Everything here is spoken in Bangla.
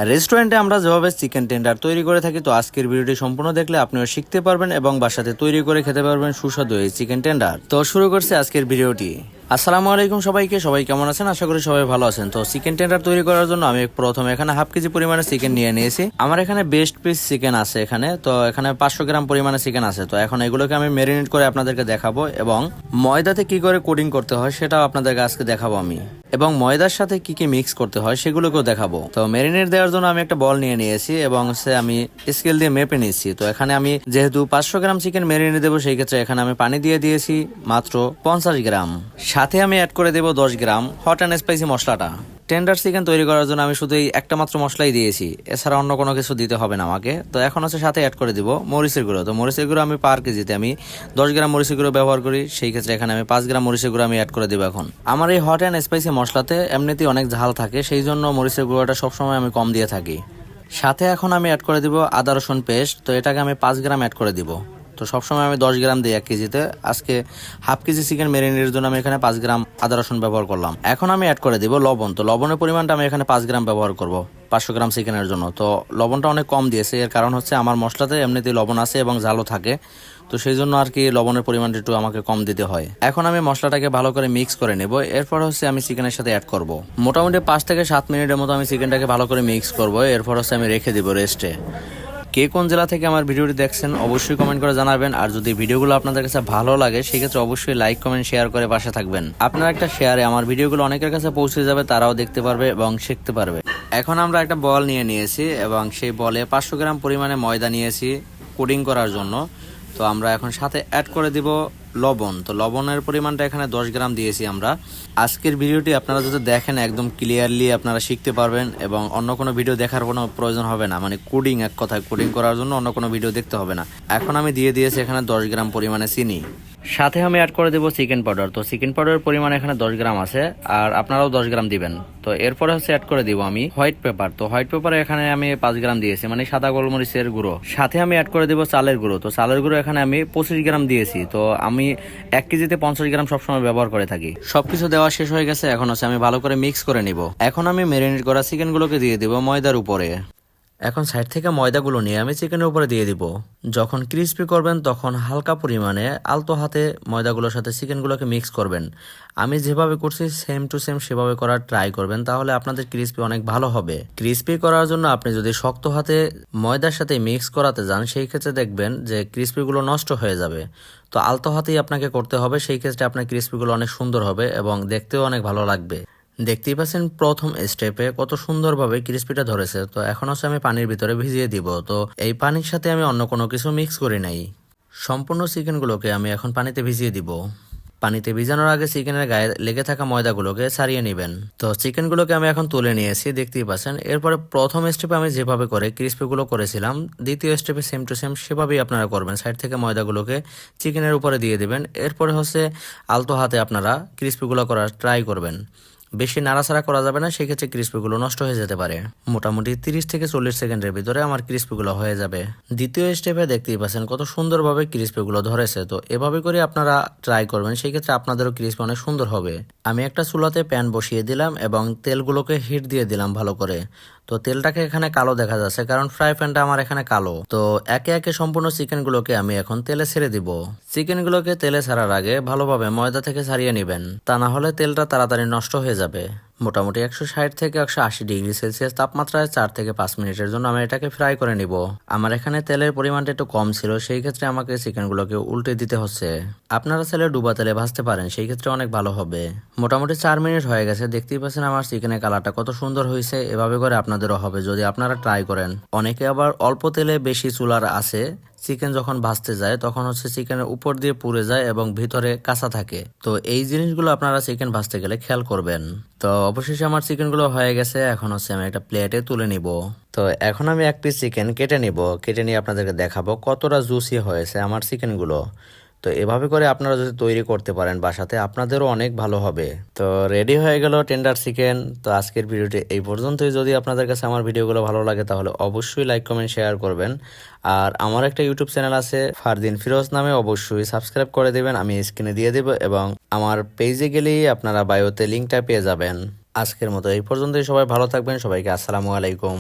রেস্টুরেন্টে আমরা যেভাবে চিকেন টেন্ডার তৈরি করে থাকি, তো আজকের ভিডিওটি সম্পূর্ণ দেখলে আপনিও শিখতে পারবেন এবং বাসাতে তৈরি করে খেতে পারবেন সুস্বাদু এই চিকেন টেন্ডার। তো শুরু করছে আজকের ভিডিওটি। আসসালামু আলাইকুম সবাইকে, সবাই কেমন আছেন? আশা করি সবাই ভালো আছেন। তো চিকেন টেন্ডার তৈরি করার জন্য আমি প্রথমে এখানে হাফ কেজি পরিমাণে চিকেন নিয়ে নিয়েছি। আমার এখানে বেস্ট পিস চিকেন আছে এখানে, তো এখানে 500 গ্রাম পরিমাণে চিকেন আছে। তো এখন এগুলোকে আমি ম্যারিনেট করে আপনাদেরকে দেখাবো এবং ময়দাতে কি করে কোটিং করতে হয় সেটাও আপনাদেরকে আজকে দেখাবো আমি, এবং ময়দার সাথে কি কি মিক্স করতে হয় সেগুলোকেও দেখাবো। তো ম্যারিনেট দেওয়ার জন্য আমি একটা বল নিয়ে নিয়েছি এবং আমি স্কেল দিয়ে মেপে নিয়েছি। তো এখানে আমি যেহেতু 500 গ্রাম চিকেন ম্যারিনেট দেবো, সেই ক্ষেত্রে এখানে আমি পানি দিয়ে দিয়েছি মাত্র 50 গ্রাম। সাথে আমি অ্যাড করে দেবো 10 গ্রাম হট অ্যান্ড স্পাইসি মশলাটা। টেন্ডার চিকেন তৈরি করার জন্য আমি শুধু এই একটা মাত্র মশলাই দিয়েছি, এছাড়া অন্য কোনো কিছু দিতে হবে না আমাকে। তো এখন সাথে অ্যাড করে দিব মরিচের গুঁড়ো। তো মরিচের গুঁড়ো আমি পার কেজিতে আমি 10 গ্রাম মরিচের গুঁড়ো ব্যবহার করি, সেই ক্ষেত্রে এখানে আমি 5 গ্রাম মরিচের গুঁড়ো আমি অ্যাড করে দিব। এখন আমার এই হট অ্যান্ড স্পাইসি মশলাতে এমনিতেই অনেক ঝাল থাকে, সেই জন্য মরিচের গুঁড়োটা সবসময় আমি কম দিয়ে থাকি। সাথে এখন আমি অ্যাড করে দিব আদা রসুন পেস্ট। তো এটাকে আমি 5 গ্রাম অ্যাড করে দিব। তো সবসময় আমি 10 গ্রাম দিই 1 কেজিতে। আজকে হাফ কেজি চিকেন ম্যারিনেটের জন্য আমি এখানে 5 গ্রাম আদা রসুন ব্যবহার করলাম। এখন আমি অ্যাড করে দিব লবণ। তো লবণের পরিমাণটা আমি এখানে 5 গ্রাম ব্যবহার করব 500 গ্রাম চিকেনের জন্য। তো লবণটা অনেক কম দিয়েছে, এর কারণ হচ্ছে আমার মশলাতে এমনিতেই লবণ আছে এবং ঝালও থাকে, তো সেই জন্য আর কি লবণের পরিমাণটা একটু আমাকে কম দিতে হয়। এখন আমি মশলাটাকে ভালো করে মিক্স করে নেব, এরপর আমি চিকেনের সাথে অ্যাড করব। মোটামুটি 5 থেকে 7 মিনিটের মতো আমি চিকেনটাকে ভালো করে মিক্স করব, এরপর আমি রেখে দিব রেস্টে। কে কোন জেলা থেকে আমার ভিডিওটি দেখছেন অবশ্যই কমেন্ট করে জানাবেন। আর যদি ভিডিওগুলো আপনাদের কাছে ভালো লাগে সেক্ষেত্রে অবশ্যই লাইক কমেন্ট শেয়ার করে পাশে থাকবেন। আপনার একটা শেয়ারে আমার ভিডিওগুলো অনেকের কাছে পৌঁছে যাবে, তারাও দেখতে পারবে এবং শিখতে পারবে। এখন আমরা একটা বল নিয়ে নিয়েছি এবং সেই বলে 500 গ্রাম পরিমাণে ময়দা নিয়েছি কোটিং করার জন্য। তো আমরা এখন সাথে অ্যাড করে দিব লবণ। তো লবণের পরিমাণটা এখানে 10 গ্রাম দিয়েছি আমরা। আজকের ভিডিওটি আপনারা যদি দেখেন একদম ক্লিয়ারলি আপনারা শিখতে পারবেন এবং অন্য কোনো ভিডিও দেখার কোনো প্রয়োজন হবে না, মানে কোডিং, এক কথায় কোডিং করার জন্য অন্য কোনো ভিডিও দেখতে হবে না। এখন আমি দিয়ে দিয়েছি এখানে 10 গ্রাম পরিমাণে চিনি। সাথে আমি অ্যাড করে দেবো চিকেন পাউডার। তো চিকেন পাউডারের পরিমাণ এখানে 10 গ্রাম আছে, আর আপনারাও 10 গ্রাম দিবেন। তো এরপরে অ্যাড করে দিব আমি হোয়াইট পেপার। তো হোয়াইট পেপারে এখানে আমি 5 গ্রাম দিয়েছি, মানে সাদা গোলমরিচের গুঁড়ো। সাথে আমি অ্যাড করে দেবো চালের গুঁড়ো। তো চালের গুঁড়ো এখানে আমি 25 গ্রাম দিয়েছি। তো আমি 1 কেজিতে 50 গ্রাম সবসময় ব্যবহার করে থাকি। সবকিছু দেওয়া শেষ হয়ে গেছে, এখন আমি ভালো করে মিক্স করে নিব। এখন আমি ম্যারিনেট করা চিকেনগুলোকে দিয়ে দিব ময়দার উপরে। এখন সাইড থেকে ময়দাগুলো নিয়ে আমি চিকেনের উপরে দিয়ে দিব। যখন ক্রিস্পি করবেন তখন হালকা পরিমাণে আলতো হাতে ময়দাগুলোর সাথে চিকেনগুলোকে মিক্স করবেন। আমি যেভাবে করছি সেম টু সেম সেভাবে করার ট্রাই করবেন, তাহলে আপনাদের ক্রিস্পি অনেক ভালো হবে। ক্রিস্পি করার জন্য আপনি যদি শক্ত হাতে ময়দার সাথে মিক্স করাতে যান, সেই ক্ষেত্রে দেখবেন যে ক্রিস্পিগুলো নষ্ট হয়ে যাবে। তো আলতো হাতেই আপনাকে করতে হবে, সেই ক্ষেত্রে আপনার ক্রিস্পিগুলো অনেক সুন্দর হবে এবং দেখতেও অনেক ভালো লাগবে। দেখতেই পাচ্ছেন প্রথম স্টেপে কত সুন্দরভাবে ক্রিস্পিটা ধরেছে। তো এখন আমি পানির ভিতরে ভিজিয়ে দিব। তো এই পানির সাথে আমি অন্য কোনো কিছু মিক্স করি নাই। সম্পূর্ণ চিকেনগুলোকে আমি এখন পানিতে ভিজিয়ে দিব। পানিতে ভিজানোর আগে চিকেনের গায়ে লেগে থাকা ময়দাগুলোকে ছাড়িয়ে নেবেন। তো চিকেনগুলোকে আমি এখন তুলে নিয়েছি, দেখতেই পাচ্ছেন। এরপরে প্রথম স্টেপে আমি যেভাবে করে ক্রিস্পিগুলো করেছিলাম, দ্বিতীয় স্টেপে সেম টু সেম সেভাবেই আপনারা করবেন। সাইড থেকে ময়দাগুলোকে চিকেনের উপরে দিয়ে দিবেন। এরপরে আলতো হাতে আপনারা ক্রিস্পিগুলো করার ট্রাই করবেন। বেশি নাড়াচাড়া করা যাবে না, সেই ক্ষেত্রে ক্রিস্পিগুলো নষ্ট হয়ে যেতে পারে। মোটামুটি 30 থেকে 40 সেকেন্ডের ভিতরে আমার ক্রিস্পিগুলো হয়ে যাবে। দ্বিতীয় স্টেপে দেখতেই পাচ্ছেন কত সুন্দরভাবে ক্রিস্পিগুলো ধরেছে। তো এভাবে করে আপনারা ট্রাই করবেন, সেই ক্ষেত্রে আপনাদেরও ক্রিস্পি অনেক সুন্দর হবে। আমি একটা চুলাতে প্যান বসিয়ে দিলাম এবং তেলগুলোকে হিট দিয়ে দিলাম ভালো করে। তো তেলটাকে এখানে কালো দেখা যাচ্ছে, কারণ ফ্রাই প্যানটা আমার এখানে কালো। তো একে একে সম্পূর্ণ চিকেনগুলোকে আমি এখন তেলে ছেড়ে দিব। চিকেনগুলোকে তেলে ছাড়ার আগে ভালোভাবে ময়দা থেকে ছাড়িয়ে নেবেন, তা না হলে তেলটা তাড়াতাড়ি নষ্ট হয়ে যাবে। মোটামুটি 160 থেকে 180 ডিগ্রি সেলসিয়াস তাপমাত্রায় 4 থেকে 5 মিনিটের জন্য আমি এটাকে ফ্রাই করে নিব। আমার এখানে তেলের পরিমাণটা একটু কম ছিল, সেই ক্ষেত্রে আমাকে চিকেনগুলোকে উল্টে দিতে হচ্ছে। আপনারা চাইলে ডুবা তেলে ভাজতে পারেন, সেই ক্ষেত্রে অনেক ভালো হবে। মোটামুটি 4 মিনিট হয়ে গেছে, দেখতেই পাচ্ছেন আমার চিকেনের কালারটা কত সুন্দর হয়েছে। এভাবে করে আপনাদেরও হবে যদি আপনারা ট্রাই করেন। অনেকে আবার অল্প তেলে বেশি চুলার আছে, চিকেন যখন ভাজতে যায় তখন চিকেনের উপর দিয়ে পুড়ে যায় এবং ভিতরে কাঁচা থাকে। তো এই জিনিসগুলো আপনারা চিকেন ভাজতে গেলে খেয়াল করবেন। তো অবশেষে আমার চিকেনগুলো হয়ে গেছে, এখন আমি একটা প্লেটে তুলে নিব। তো এখন আমি 1 পিস চিকেন কেটে নিব। কেটে নিয়ে আপনাদেরকে দেখাবো কতটা জুসি হয়েছে আমার চিকেনগুলো। তো এভাবে করে আপনারা যদি তৈরি করতে পারেন বাসাতে, আপনাদেরও অনেক ভালো হবে। তো রেডি হয়ে গেল টেন্ডার চিকেন। তো আজকের ভিডিওটি এই পর্যন্তই। যদি আপনাদের কাছে আমার ভিডিওগুলো ভালো লাগে তাহলে অবশ্যই লাইক কমেন্ট শেয়ার করবেন। আর আমার একটা ইউটিউব চ্যানেল আছে ফারদিন ফিরোজ নামে, অবশ্যই সাবস্ক্রাইব করে দেবেন, আমি স্ক্রিনে দিয়ে দেব এবং আমার পেজে গেলেই আপনারা বায়োতে লিঙ্কটা পেয়ে যাবেন। আজকের মতো এই পর্যন্তই। সবাই ভালো থাকবেন, সবাইকে আসসালামু আলাইকুম।